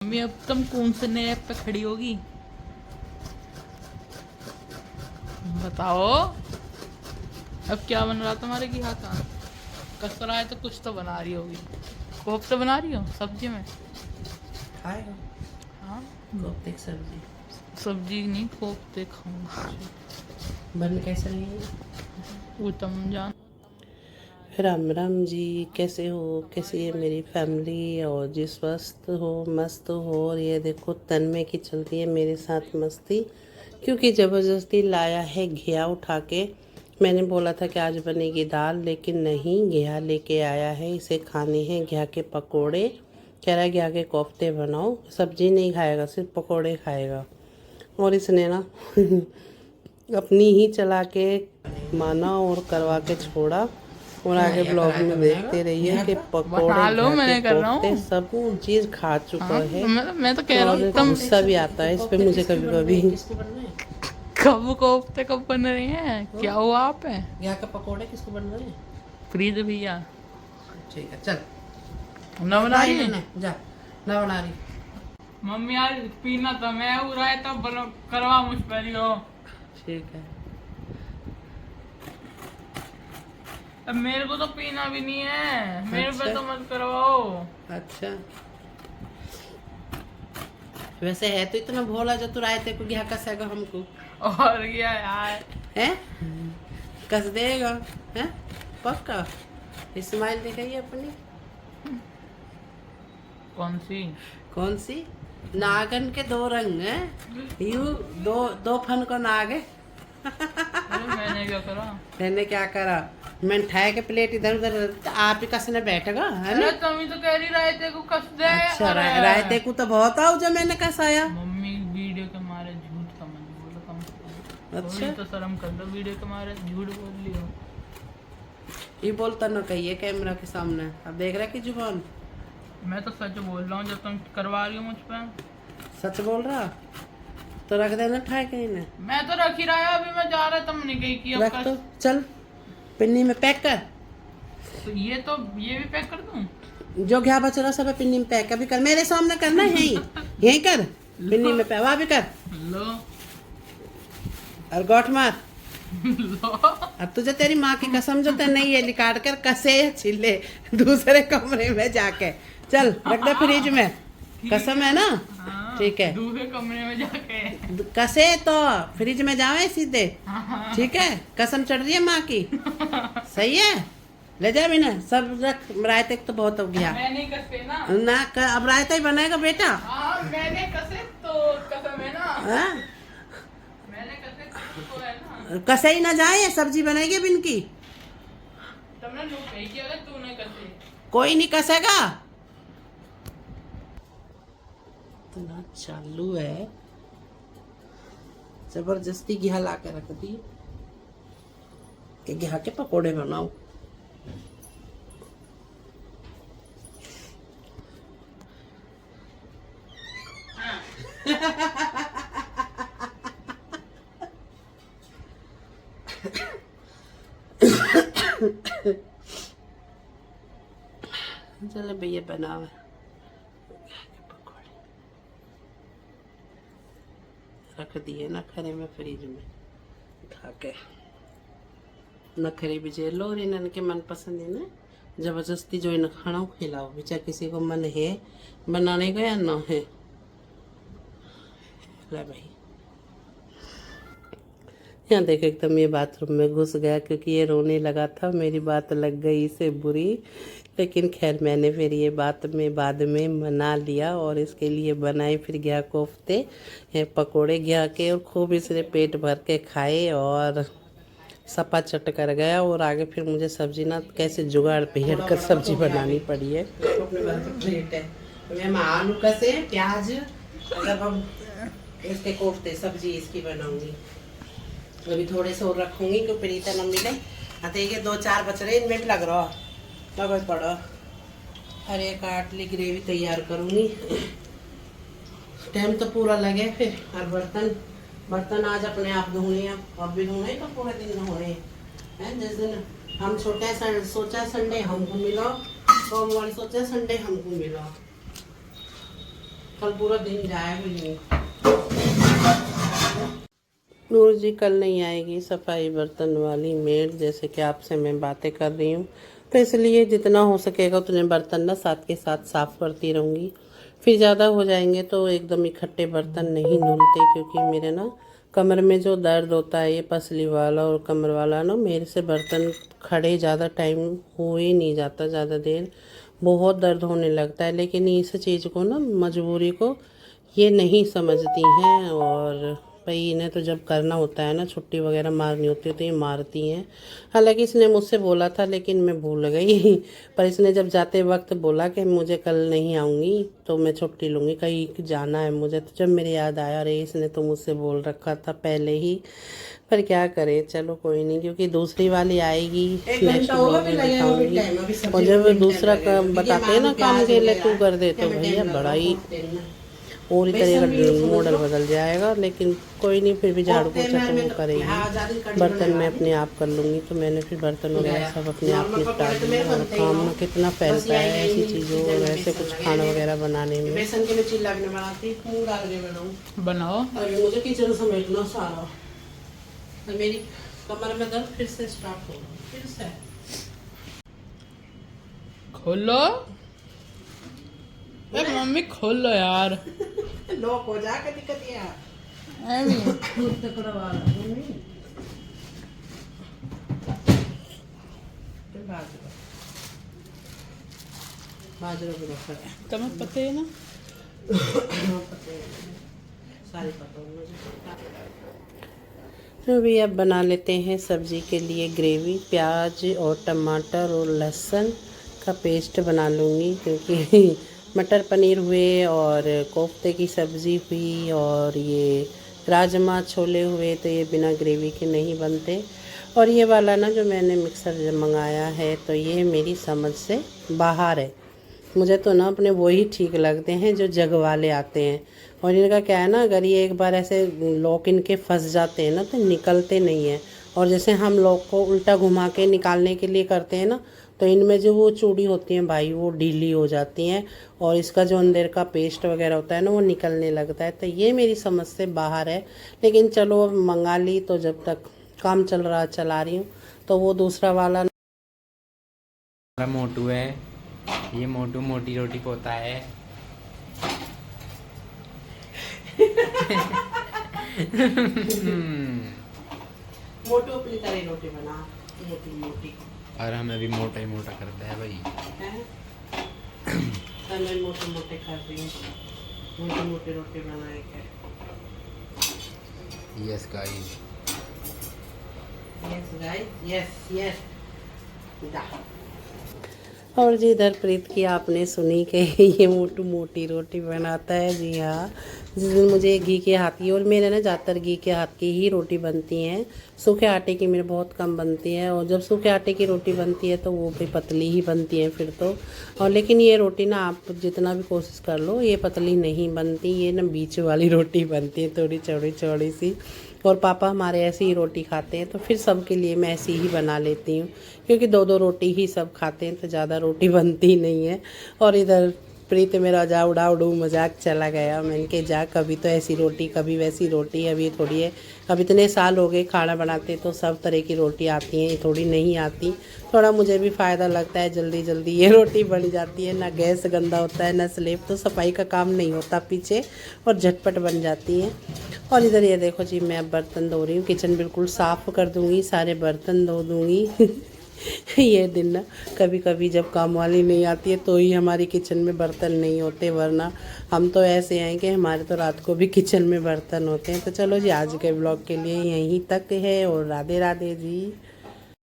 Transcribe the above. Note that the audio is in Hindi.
मम्मी अब तुम कौन से नए ऐप पे खड़ी होगी? बताओ अब क्या बन रहा तुम्हारे की हाथ का? कस रहा है तो कुछ तो बना रही होगी। कोफ्ते बना रही हो सब्जी में? खाएगा हाँ कोफ्ते की सब्जी। सब्जी नहीं कोफ्ते खाऊंगा। बन कैसे रही है? उत्तम जान। राम राम जी, कैसे हो? कैसी है मेरी फैमिली? और जी स्वस्थ हो, मस्त हो। और ये देखो तन्मय की चल रही है मेरे साथ मस्ती, क्योंकि ज़बरदस्ती लाया है घिया उठा के। मैंने बोला था कि आज बनेगी दाल, लेकिन नहीं, घिया लेके आया है। इसे खाने हैं घिया के पकोड़े। कह रहा है घिया के कोफ्ते बनाओ, सब्जी नहीं खाएगा, सिर्फ पकोड़े खाएगा। और इसने ना अपनी ही चला के माना और करवा के छोड़ा। और आगे ब्लॉग में देखते रहिए कि पकोड़े, बना लो, घिया के मैंने कर रहा कोफ्ते हूँ। सब चीज़ खा चुका हाँ, है। मैं तो कह रहा हूँ और तुम गुस्सा भी आता है इस पे मुझे कभी कभी। कब कोफ्ते कब बन रहे हैं? क्या हुआ आप है? घिया के पकोड़े किसको बन रहे हैं? फ्रीज भैया ठीक है, चल ना बना रही है। जा, ना बना रही। मम्मी यार पीना था, मैं हो रहा है तब बनो करवा मुझ पर ही हो। ठीक है, अब मेरे को तो पीना भी नहीं है, मेरे पे अच्छा। तो मत करवाओ। अच्छा, वैसे है तो इतना भोला जो तू रायते को घिया कसेगा हमको, और क्या यार, है? कस देगा, है? पक्का स्माइल दिखाइए अपनी। कौन सी? नागन के दो रंग हैं, यू दो फन को नाग है। अरे मैंने क्या करा? मैंने क्या करा? मैं ठाए के प्लेट इधर उधर आप ही कसने बैठेगा, है ना? अरे तुम ही तो कह रही रायते को कस दे। अच्छा, अरे रायते को तो बहुत आओ जो मैंने कसाया। मम्मी वीडियो के मारे झूठ का मत बोलो, कम से कम अच्छा। थोड़ी तो शर्म कर लो, वीडियो के मारे झूठ बोल लियो। ये बोलता न कहिए कैमरा के सामने, अब देख रहा है कि जुबान। मैं तो सच बोल रहा हूँ, जब तुम करवा रही हो मुझ पे। सच बोल रहा तो रख देना ठाए कहीं ने। मैं तो रख ही रहा है, अभी मैं जा रहा, तुमने कही कि अब रख तो, चल पिन्नी में पैक कर। तो ये भी पैक कर दूं? जो घिया बच रहा सब पिन्नी में पैक अभी कर, मेरे सामने करना है, यही कर, पिन्नी में पैक, वहाँ भी कर। लो और गोठ मार। लो अब तुझे तेरी माँ की कसम जो तेने ये निकाल कर कसे या छिले दूसरे कमरे में जाके, चल रख दे फ्रिज में। कसम है ना? हाँ, ठीक है, दूसरे कमरे में जाके कसे तो फ्रिज में जावे सीधे। ठीक है, कसम चढ़ रही है माँ की, सही है? ले जा बिना सब रख, रायते तो बहुत हो गया मैं नहीं कसते ना। अब रायता ही बनाएगा बेटा। हाँ मैंने कसे तो कसम है ना। हाँ? मैंने कसे तो है ना। कसे ही ना जाए, सब्जी बनेगी अब इनकी। तुमने नो कही कि अगर तूने कसे। कोई नहीं कसेगा। इतना चालू है, जबरदस्ती घिया ला के रख दी कि घिया के पकोड़े बनाओ। चलो भैया बनाओ पकोड़े, रख दिए नखरे में फ्रिज में उठा के। नखरे भी जेल लो और इनके मन पसंद है ना, जबरदस्ती जो इन खाना खिलाओ, बेचारा किसी को मन है बनाने का या ना है। ले भाई, यहाँ देख एकदम ये बाथरूम में घुस गया क्योंकि ये रोने लगा था, मेरी बात लग गई इसे बुरी। लेकिन खैर मैंने फिर ये बात में बाद में मना लिया और इसके लिए बनाए फिर घिया कोफ्ते पकोड़े घिया के, और खूब इसने पेट भर के खाए और सपा चट कर गया। और आगे फिर मुझे सब्जी ना कैसे जुगाड़ पेड़ कर सब्जी बनानी पड़ी है। आलू कसे प्याज, जब हम इसके कोफ्ते सब्जी इसकी बनाऊंगी, अभी थोड़े से और रखूंगी क्योंकि प्रीता न मिले। देखिए 2-4 बच रहे, इनमें लग रहा लग पड़ो। अरे काट ली, ग्रेवी तैयार करूंगी, टाइम तो पूरा लगे फिर। और बर्तन आज अपने आप धोने, अब भी धोने तो पूरे दिन धोने हैं। जिस दिन हम सोचा संडे हमको मिलो, सोमवार सोचा संडे हमको मिलो, कल पूरा दिन जाएगा नहीं। नूर जी कल नहीं आएगी सफाई बर्तन वाली मेड, जैसे कि आपसे मैं बातें कर रही हूँ, तो इसलिए जितना हो सकेगा उतने बर्तन ना साथ के साथ साफ़ करती रहूँगी। फिर ज़्यादा हो जाएंगे तो एकदम इकट्ठे बर्तन नहीं धुलते, क्योंकि मेरे ना कमर में जो दर्द होता है, ये पसली वाला और कमर वाला ना, मेरे से बर्तन खड़े ज़्यादा टाइम हो ही नहीं जाता, ज़्यादा देर बहुत दर्द होने लगता है। लेकिन इस चीज़ को ना, मजबूरी को ये नहीं समझती हैं, और भाई इन्हें तो जब करना होता है ना, छुट्टी वगैरह मारनी होती है तो ये मारती हैं। हालांकि इसने मुझसे बोला था लेकिन मैं भूल गई पर इसने जब जाते वक्त बोला कि मुझे कल नहीं आऊँगी तो मैं छुट्टी लूँगी, कहीं जाना है मुझे, तो जब मेरे याद आया अरे इसने तो मुझसे बोल रखा था पहले ही। पर क्या करें, चलो कोई नहीं, क्योंकि दूसरी वाली आएगी नेक्स्ट ब्लॉग में दिखाऊंगी। और जब दूसरा काम बताते हैं ना काम के लिए तू कर दे, तो भैया बड़ा ही पूरी तरह का मॉडल बदल जाएगा। लेकिन कोई नहीं, फिर भी झाड़ू पोछा तो वो करेगी, बर्तन मैं अपने आप कर लूँगी। तो मैंने फिर बर्तन वगैरह सब अपने आप निपटा दिया। और काम में कितना फैलता है ऐसी चीज़ों और ऐसे कुछ खाना वगैरह बनाने में। बेसन के लिए चिल्ला भी बनाती हूँ, डाल के बनाओ। और मुझे किचन समेटना सारा, मेरी कमर में दर्द फिर से स्टार्ट होगा, फिर से खोलो मम्मी, खोल लो यार। लॉक हो जा के दिक्कत ये बाजरा भी रखा है, तुम्हें पता है ना, सारी पता है मुझे। तो भी अब बना लेते हैं सब्जी के लिए ग्रेवी। प्याज और टमाटर और लहसुन का पेस्ट बना लूँगी, क्योंकि मटर पनीर हुए और कोफ्ते की सब्ज़ी हुई और ये राजमा छोले हुए, तो ये बिना ग्रेवी के नहीं बनते। और ये वाला ना जो मैंने मिक्सर मंगाया है, तो ये मेरी समझ से बाहर है। मुझे तो ना अपने वही ठीक लगते हैं जो जग वाले आते हैं। और इनका क्या है ना, अगर ये एक बार ऐसे लॉक इनके फंस जाते हैं ना तो निकलते नहीं हैं। और जैसे हम लॉक को उल्टा घुमा के निकालने के लिए करते हैं ना, तो इनमें जो वो चूड़ी होती हैं भाई, वो ढीली हो जाती हैं और इसका जो अंदर का पेस्ट वगैरह होता है ना, वो निकलने लगता है। तो ये मेरी समझ से बाहर है। लेकिन चलो अब मंगा ली, तो जब तक काम चल रहा चला रही हूँ। तो वो दूसरा वाला मोटू है, ये मोटू मोटी रोटी पोता है। मोटू अपनी तरह रोटी बना, मोटी मोटी, और हमें भी मोटा ही मोटा करता है भाई। मैं मोटे मोटे कर रही हूँ, मोटी मोटी रोटी बनाए के। Yes guys, yes guys, yes yes. और जी इधर प्रीत की आपने सुनी कि ये मोटू मोटी रोटी बनाता है। जी हाँ, जिस दिन मुझे घी के हाथ की, और मेरे ना ज़्यादातर घी के हाथ की ही रोटी बनती हैं, सूखे आटे की मेरे बहुत कम बनती है। और जब सूखे आटे की रोटी बनती है तो वो भी पतली ही बनती है फिर तो। और लेकिन ये रोटी ना आप जितना भी कोशिश कर लो, ये पतली नहीं बनती, ये ना बीच वाली रोटी बनती है, थोड़ी चौड़ी चौड़ी सी। और पापा हमारे ऐसी ही रोटी खाते हैं, तो फिर सबके लिए मैं ऐसी ही बना लेती हूँ, क्योंकि दो दो रोटी ही सब खाते हैं तो ज़्यादा रोटी बनती नहीं है। और इधर प्रीत मेरा जा उड़ा उड़ू मजाक चला गया। मैंने कहा जा, कभी तो ऐसी रोटी कभी वैसी रोटी, अभी थोड़ी है, अब इतने साल हो गए खाना बनाते तो सब तरह की रोटी आती हैं, ये थोड़ी नहीं आती। थोड़ा मुझे भी फ़ायदा लगता है, जल्दी जल्दी ये रोटी बन जाती है, ना गैस गंदा होता है ना स्लेब, तो सफाई का काम नहीं होता पीछे, और झटपट बन जाती है। और इधर ये देखो जी, मैं अब बर्तन धो रही हूँ, किचन बिल्कुल साफ़ कर दूँगी, सारे बर्तन धो दूँगी। ये दिन ना कभी कभी जब काम वाली नहीं आती है तो ही हमारी किचन में बर्तन नहीं होते, वरना हम तो ऐसे हैं कि हमारे तो रात को भी किचन में बर्तन होते हैं। तो चलो जी, आज के ब्लॉग के लिए यहीं तक है, और राधे राधे जी।